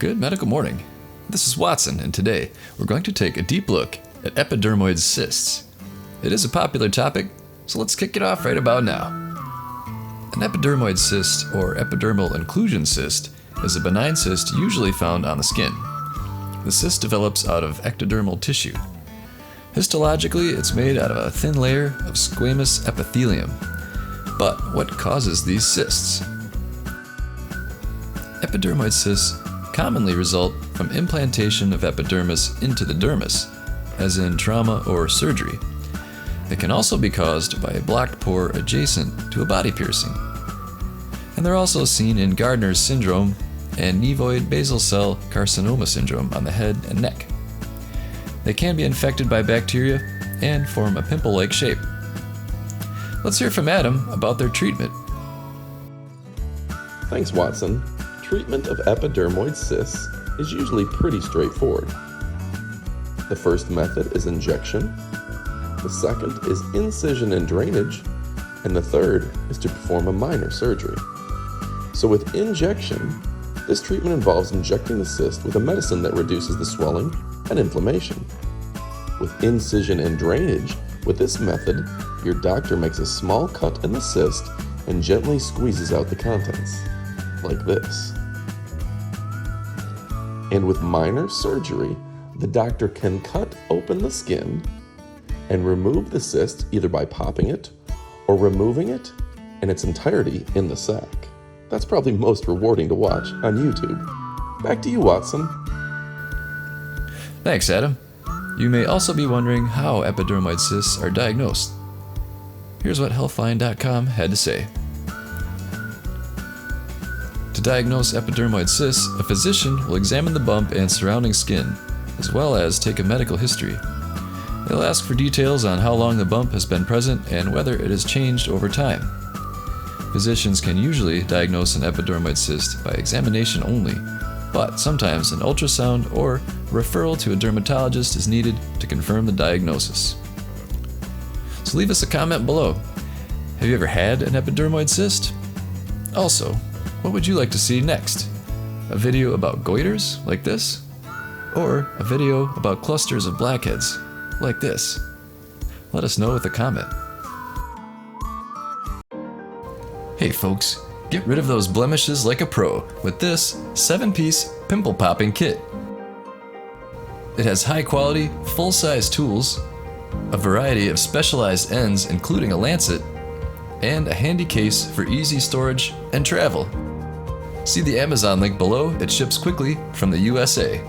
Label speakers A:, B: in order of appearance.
A: Good medical morning. This is Watson, and today we're going to take a deep look at epidermoid cysts. It is a popular topic, so let's kick it off right about now. An epidermoid cyst, or epidermal inclusion cyst, is a benign cyst usually found on the skin. The cyst develops out of ectodermal tissue. Histologically, it's made out of a thin layer of squamous epithelium. But what causes these cysts? Epidermoid cysts commonly result from implantation of epidermis into the dermis, as in trauma or surgery. They can also be caused by a blocked pore adjacent to a body piercing. And they're also seen in Gardner's syndrome and nevoid basal cell carcinoma syndrome on the head and neck. They can be infected by bacteria and form a pimple-like shape. Let's hear from Adam about their treatment.
B: Thanks, Watson. Treatment of epidermoid cysts is usually pretty straightforward. The first method is injection, the second is incision and drainage, and the third is to perform a minor surgery. So with injection, this treatment involves injecting the cyst with a medicine that reduces the swelling and inflammation. With incision and drainage, with this method, your doctor makes a small cut in the cyst and gently squeezes out the contents, like this. And with minor surgery, the doctor can cut open the skin and remove the cyst either by popping it or removing it in its entirety in the sac. That's probably most rewarding to watch on YouTube. Back to you, Watson.
A: Thanks, Adam. You may also be wondering how epidermoid cysts are diagnosed. Here's what Healthline.com had to say. To diagnose epidermoid cysts, a physician will examine the bump and surrounding skin, as well as take a medical history. They'll ask for details on how long the bump has been present and whether it has changed over time. Physicians can usually diagnose an epidermoid cyst by examination only, but sometimes an ultrasound or referral to a dermatologist is needed to confirm the diagnosis. So leave us a comment below. Have you ever had an epidermoid cyst? Also, what would you like to see next? A video about goiters, like this? Or a video about clusters of blackheads, like this? Let us know with a comment. Hey folks, get rid of those blemishes like a pro with this 7-piece pimple popping kit. It has high quality, full-size tools, a variety of specialized ends including a lancet, and a handy case for easy storage and travel. See the Amazon link below, it ships quickly from the USA.